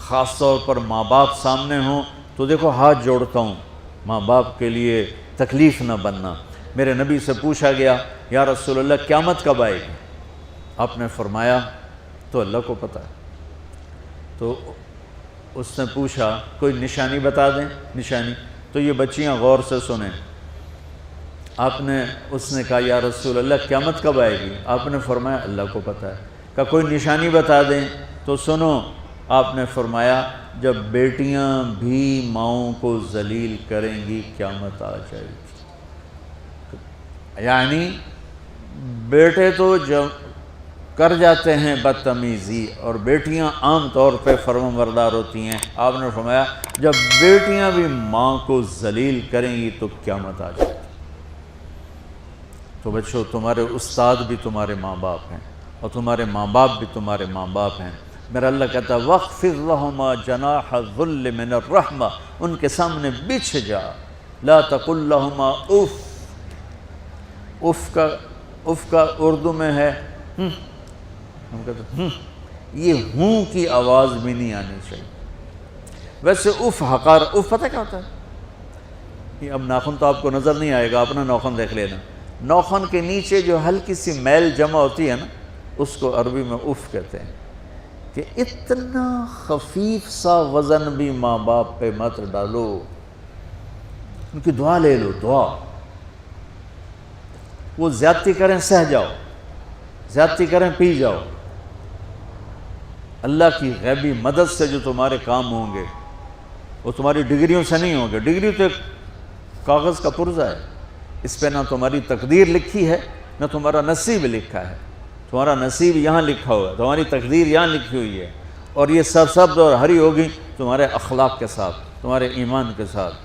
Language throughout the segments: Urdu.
خاص طور پر ماں باپ سامنے ہوں تو دیکھو ہاتھ جوڑتا ہوں، ماں باپ کے لیے تکلیف نہ بننا۔ میرے نبی سے پوچھا گیا یا رسول اللہ قیامت کب آئے گی؟ آپ نے فرمایا تو اللہ کو پتہ ہے۔ تو اس نے پوچھا کوئی نشانی بتا دیں، نشانی؟ تو یہ بچیاں غور سے سنیں۔ اس نے کہا یا رسول اللہ قیامت کب آئے گی؟ آپ نے فرمایا اللہ کو پتہ ہے۔ کہا کوئی نشانی بتا دیں؟ تو سنو، آپ نے فرمایا جب بیٹیاں بھی ماؤں کو ذلیل کریں گی قیامت آ جائے گی۔ یعنی بیٹے تو جب کر جاتے ہیں بدتمیزی اور بیٹیاں عام طور پہ فرمانبردار ہوتی ہیں، آپ نے فرمایا جب بیٹیاں بھی ماں کو ذلیل کریں گی تو قیامت آ جائے گی۔ تو بچوں، تمہارے استاد بھی تمہارے ماں باپ ہیں اور تمہارے ماں باپ بھی تمہارے ماں باپ ہیں۔ میرا اللہ کہتا ہے وَاخْفِضْ لَهُمَا جَنَاحَ الذُّلِّ مِنَ الرَّحْمَةِ، ان کے سامنے بچھ جا، لا تقل لهما اف۔ اف کا اردو میں ہے ہم کہتے ہیں یہ ہوں کی آواز بھی نہیں آنی چاہیے۔ ویسے اف حقار، اف پتہ کیا ہوتا ہے؟ یہ اب ناخن تو آپ کو نظر نہیں آئے گا، اپنا ناخن دیکھ لینا۔ ناخن کے نیچے جو ہلکی سی میل جمع ہوتی ہے نا، اس کو عربی میں اف کہتے ہیں۔ کہ اتنا خفیف سا وزن بھی ماں باپ پہ مت ڈالو، ان کی دعا لے لو، دعا۔ وہ زیادتی کریں سہ جاؤ، زیادتی کریں پی جاؤ۔ اللہ کی غیبی مدد سے جو تمہارے کام ہوں گے وہ تمہاری ڈگریوں سے نہیں ہوں گے۔ ڈگری تو ایک کاغذ کا پرزہ ہے، اس پہ نہ تمہاری تقدیر لکھی ہے نہ تمہارا نصیب لکھا ہے۔ تمہارا نصیب یہاں لکھا ہوا ہے، تمہاری تقدیر یہاں لکھی ہوئی ہے، اور یہ سرسبز اور ہری ہوگی تمہارے اخلاق کے ساتھ، تمہارے ایمان کے ساتھ۔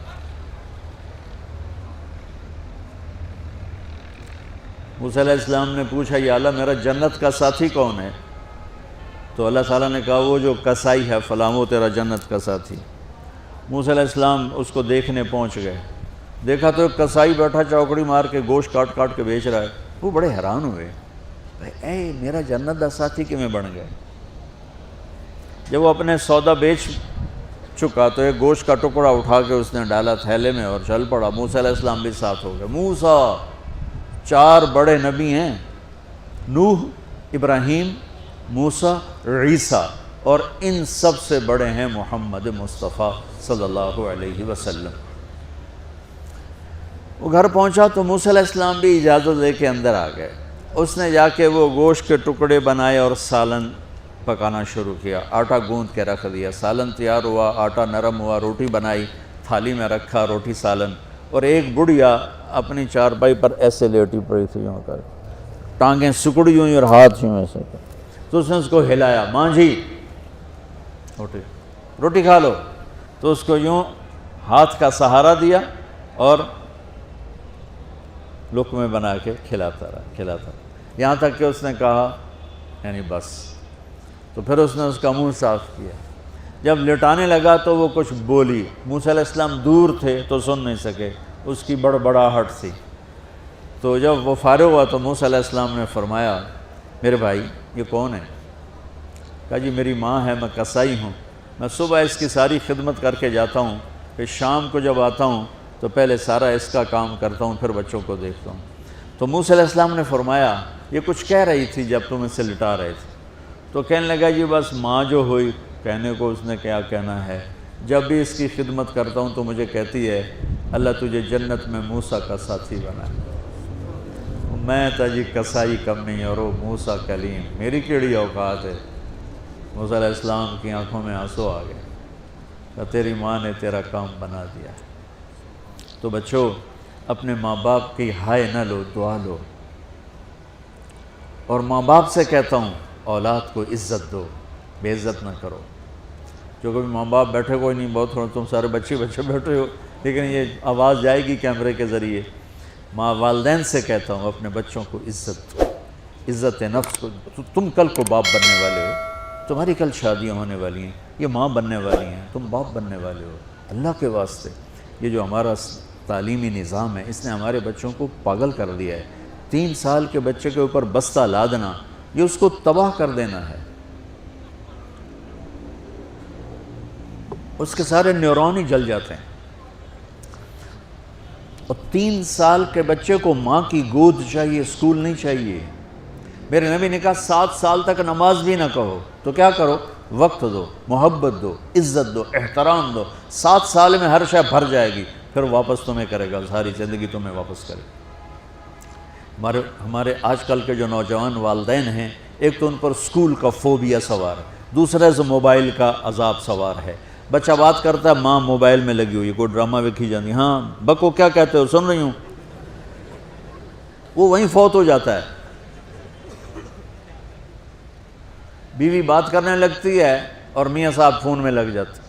موسیٰ علیہ السلام نے پوچھا یا اللہ میرا جنت کا ساتھی کون ہے؟ تو اللہ تعالیٰ نے کہا وہ جو کسائی ہے فلاں، وہ تیرا جنت کا ساتھی۔ موسیٰ علیہ السلام اس کو دیکھنے پہنچ گئے، دیکھا تو ایک کسائی بیٹھا چوکڑی مار کے گوشت کاٹ کاٹ کے بیچ رہا ہے۔ وہ بڑے حیران ہوئے، اے میرا جنت کا ساتھی کیوں بن گئے؟ جب وہ اپنے سودا بیچ چکا تو ایک گوشت کا ٹکڑا اٹھا کے اس نے ڈالا تھیلے میں اور چل پڑا۔ موسیٰ علیہ السلام بھی ساتھ ہو گئے۔ موسیٰ، 4 بڑے نبی ہیں، نوح، ابراہیم، موسیٰ، عیسیٰ، اور ان سب سے بڑے ہیں محمد مصطفیٰ صلی اللہ علیہ وسلم۔ وہ گھر پہنچا تو موسیٰ علیہ السلام بھی اجازت دے کے اندر آ گئے۔ اس نے جا کے وہ گوشت کے ٹکڑے بنائے اور سالن پکانا شروع کیا، آٹا گوندھ کے رکھ دیا، سالن تیار ہوا، آٹا نرم ہوا، روٹی بنائی، تھالی میں رکھا روٹی سالن، اور ایک بڑھیا اپنی چارپائی پر ایسے لیٹی پڑی تھی یوں کر، ٹانگیں سکڑی ہوئی اور ہاتھ یوں ایسے کر۔ تو اس نے اس کو ہلایا، ماں جی روٹی کھا لو۔ تو اس کو یوں ہاتھ کا سہارا دیا اور لقمے بنا کے کھلاتا رہا، یہاں تک کہ اس نے کہا یعنی بس۔ تو پھر اس نے اس کا منہ صاف کیا۔ جب لٹانے لگا تو وہ کچھ بولی، موسیٰ علیہ السلام دور تھے تو سن نہیں سکے، اس کی بڑبڑاہٹ تھی۔ تو جب وہ فارغ ہوا تو موسیٰ علیہ السلام نے فرمایا میرے بھائی یہ کون ہے؟ کہا جی میری ماں ہے، میں کسائی ہوں، میں صبح اس کی ساری خدمت کر کے جاتا ہوں، پھر شام کو جب آتا ہوں تو پہلے سارا اس کا کام کرتا ہوں، پھر بچوں کو دیکھتا ہوں۔ تو موسیٰ علیہ السلام نے فرمایا یہ کچھ کہہ رہی تھی جب تم اسے لٹا رہے تھے؟ تو کہنے لگا جی بس ماں جو ہوئی، کہنے کو اس نے کیا کہنا ہے، جب بھی اس کی خدمت کرتا ہوں تو مجھے کہتی ہے اللہ تجھے جنت میں موسیٰ کا ساتھی بنا۔ میں تا جی کسائی کم نہیں اور وہ موسیٰ کلیم، میری کیڑی اوقات ہے۔ موسیٰ علیہ السلام کی آنکھوں میں آنسو آ گئے کہ تیری ماں نے تیرا کام بنا دیا۔ تو بچوں اپنے ماں باپ کی ہائے نہ لو، دعا لو۔ اور ماں باپ سے کہتا ہوں اولاد کو عزت دو، بے عزت نہ کرو۔ جو کبھی ماں باپ بیٹھے کوئی نہیں، بہت تھوڑا تم سارے بچے بیٹھے ہو، لیکن یہ آواز جائے گی کیمرے کے ذریعے۔ ماں والدین سے کہتا ہوں اپنے بچوں کو عزت دو، عزت نفس کو۔ تم کل کو باپ بننے والے ہو، تمہاری کل شادیاں ہونے والی ہیں، یہ ماں بننے والی ہیں، تم باپ بننے والے ہو۔ اللہ کے واسطے یہ جو ہمارا تعلیمی نظام ہے اس نے ہمارے بچوں کو پاگل کر دیا ہے۔ 3 سال کے بچے کے اوپر بستہ لادنا، یہ اس کو تباہ کر دینا ہے۔ اس کے سارے نیورون ہی جل جاتے ہیں۔ اور 3 سال کے بچے کو ماں کی گود چاہیے، اسکول نہیں چاہیے۔ میرے نبی نے کہا 7 سال تک نماز بھی نہ کہو، تو کیا کرو؟ وقت دو، محبت دو، عزت دو، احترام دو۔ 7 سال میں ہر شے بھر جائے گی، پھر واپس تمہیں کرے گا، ساری زندگی تمہیں واپس کرے گا۔ ہمارے آج کل کے جو نوجوان والدین ہیں، ایک تو ان پر اسکول کا فوبیا سوار ہے، دوسرے سے موبائل کا عذاب سوار ہے۔ بچہ بات کرتا ہے، ماں موبائل میں لگی ہوئی، کوئی ڈرامہ ویکھی جاتی، ہاں بکو کیا کہتے ہو، سن رہی ہوں، وہ وہیں فوت ہو جاتا ہے۔ بیوی بات کرنے لگتی ہے اور میاں صاحب فون میں لگ جاتے،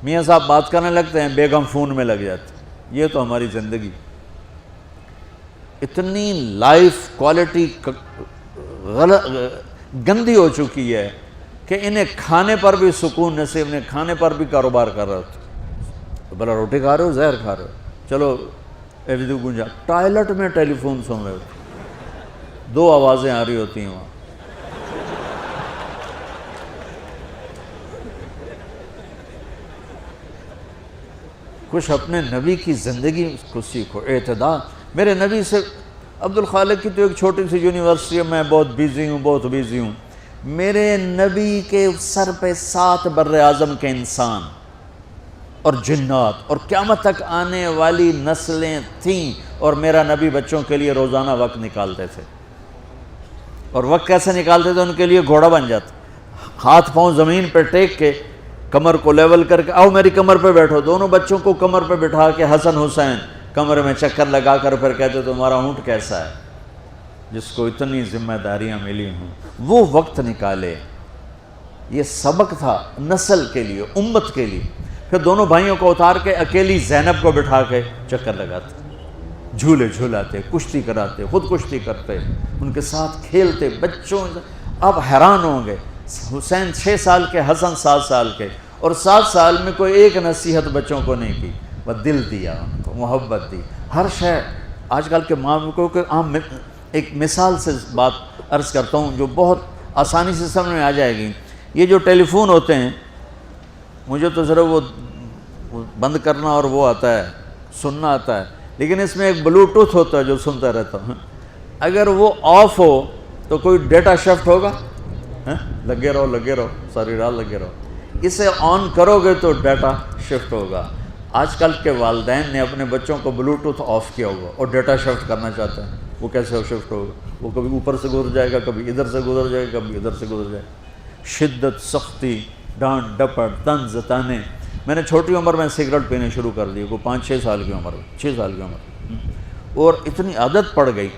میاں صاحب بات کرنے لگتے ہیں، بیگم فون میں لگ جاتی۔ یہ تو ہماری زندگی اتنی لائف کوالٹی گندی ہو چکی ہے کہ انہیں کھانے پر بھی سکون نصیب نہیں، کھانے پر بھی کاروبار کر رہا تھا، بھلا روٹی کھا رہے ہو زہر کھا رہے ہو، چلو گنجا ٹوائلٹ میں ٹیلی فون سن رہے ہوتے، 2 آوازیں آ رہی ہوتی ہیں وہاں۔ کچھ اپنے نبی کی زندگی کو سیکھو، اعتدال۔ میرے نبی سے عبد الخالق کی تو ایک چھوٹی سی یونیورسٹی ہے، میں بہت بیزی ہوں، میرے نبی کے سر پہ 7 بر اعظم کے انسان اور جنات اور قیامت تک آنے والی نسلیں تھیں، اور میرا نبی بچوں کے لیے روزانہ وقت نکالتے تھے۔ اور وقت کیسے نکالتے تھے؟ ان کے لیے گھوڑا بن جاتا، ہاتھ پاؤں زمین پہ ٹیک کے، کمر کو لیول کر کے، آؤ میری کمر پہ بیٹھو، دونوں بچوں کو کمر پہ بٹھا کے حسن حسین کمرے میں چکر لگا کر پھر کہتے تمہارا اونٹ کیسا ہے، جس کو اتنی ذمہ داریاں ملی ہوں، وہ وقت نکالے۔ یہ سبق تھا نسل کے لیے، امت کے لیے۔ پھر دونوں بھائیوں کو اتار کے اکیلی زینب کو بٹھا کے چکر لگاتے، جھولے جھولاتے، کشتی کراتے، خود کشتی کرتے، ان کے ساتھ کھیلتے بچوں۔ آپ حیران ہوں گے، حسین 6 سال کے، حسن 7 سال کے، اور 7 سال میں کوئی ایک نصیحت بچوں کو نہیں کی، بس دل دیا ان کو، محبت دی، ہر شے۔ آج کل کے ماں کو عام ایک مثال سے بات عرض کرتا ہوں جو بہت آسانی سے سمجھ میں آ جائے گی۔ یہ جو ٹیلی فون ہوتے ہیں، مجھے تو صرف وہ بند کرنا اور وہ آتا ہے، سننا آتا ہے، لیکن اس میں ایک بلوٹوتھ ہوتا ہے جو سنتا رہتا ہوں۔ اگر وہ آف ہو تو کوئی ڈیٹا شفٹ ہوگا؟ لگے رہو ساری رات لگے رہو۔ اسے آن کرو گے تو ڈیٹا شفٹ ہوگا۔ آج کل کے والدین نے اپنے بچوں کو بلوٹوتھ آف کیا ہوگا اور ڈیٹا شفٹ کرنا چاہتے ہیں، وہ کیسے شفٹ ہوگا؟ وہ کبھی اوپر سے گزر جائے گا، کبھی ادھر سے گزر جائے گا، کبھی ادھر سے گزر جائے گا۔ شدت، سختی، ڈانٹ ڈپٹ، طنز تانے۔ میں نے چھوٹی عمر میں سگریٹ پینے شروع کر دی، کوئی 5-6 سال کی عمر، 6 سال کی عمر، اور اتنی عادت پڑ گئی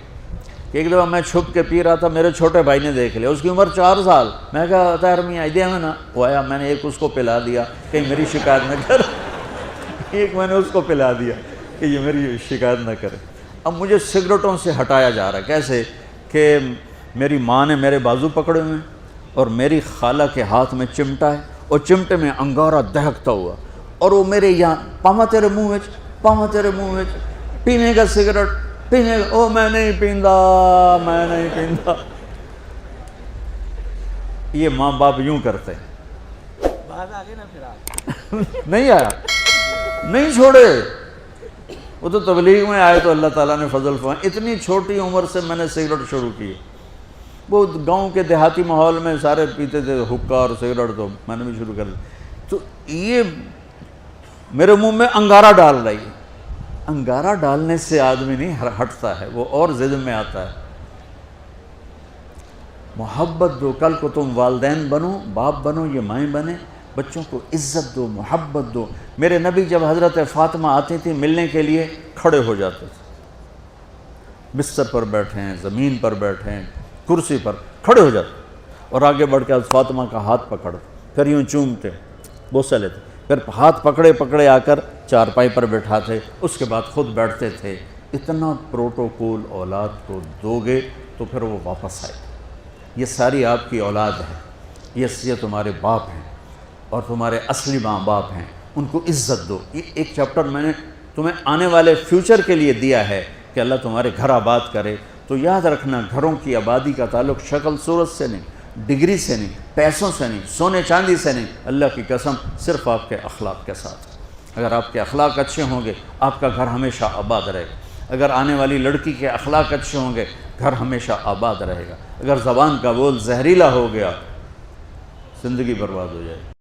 کہ ایک دفعہ میں چھپ کے پی رہا تھا، میرے چھوٹے بھائی نے دیکھ لیا، اس کی عمر 4 سال۔ میں کہا طاہر میاں آئیڈیا میں نا، وہ آیا، میں نے ایک اس کو پلا دیا کہ میری شکایت نہ کر، ایک میں نے اس کو پلا دیا کہ یہ میری شکایت نہ کرے۔ اب مجھے سگریٹوں سے ہٹایا جا رہا ہے، کیسے کہ میری ماں نے میرے بازو پکڑے ہوئے ہیں اور میری خالہ کے ہاتھ میں چمٹا ہے اور چمٹے میں انگارہ دہکتا ہوا، اور وہ میرے یہاں پاما تیرے منہ میں پینے کا سگریٹ پینے کا، او میں نہیں پیندا۔ یہ ماں باپ یوں کرتے ہیں۔ نہیں آیا، نہیں چھوڑے، وہ تو تبلیغ میں آئے تو اللہ تعالیٰ نے فضل فرمایا۔ اتنی چھوٹی عمر سے میں نے سگریٹ شروع کی، وہ گاؤں کے دیہاتی ماحول میں سارے پیتے تھے حکا اور سگریٹ، تو میں نے بھی شروع کر دی۔ تو یہ میرے منہ میں انگارہ ڈال رہی ہے۔ انگارہ ڈالنے سے آدمی نہیں ہٹتا ہے، وہ اور ضد میں آتا ہے۔ محبت دو، کل کو تم والدین بنو، باپ بنو، یہ مائیں بنے، بچوں کو عزت دو، محبت دو۔ میرے نبی جب حضرت فاطمہ آتی تھی ملنے کے لیے، کھڑے ہو جاتے تھے، بستر پر بیٹھے ہیں، زمین پر بیٹھے ہیں، کرسی پر کھڑے ہو جاتے، اور آگے بڑھ کے فاطمہ کا ہاتھ پکڑ، پھر یوں چومتے، بوسہ لیتے، پھر ہاتھ پکڑے آ کر چارپائی پر بٹھاتے، اس کے بعد خود بیٹھتے تھے۔ اتنا پروٹوکول اولاد کو دو گے تو پھر وہ واپس آئے۔ یہ ساری آپ کی اولاد ہے، یہ تمہارے باپ ہیں اور تمہارے اصلی ماں باپ ہیں، ان کو عزت دو۔ یہ ایک چیپٹر میں نے تمہیں آنے والے فیوچر کے لیے دیا ہے کہ اللہ تمہارے گھر آباد کرے۔ تو یاد رکھنا، گھروں کی آبادی کا تعلق شکل صورت سے نہیں، ڈگری سے نہیں، پیسوں سے نہیں، سونے چاندی سے نہیں، اللہ کی قسم صرف آپ کے اخلاق کے ساتھ۔ اگر آپ کے اخلاق اچھے ہوں گے آپ کا گھر ہمیشہ آباد رہے گا۔ اگر آنے والی لڑکی کے اخلاق اچھے ہوں گے گھر ہمیشہ آباد رہے گا۔ اگر زبان کا بول زہریلا ہو گیا زندگی برباد ہو جائے گی۔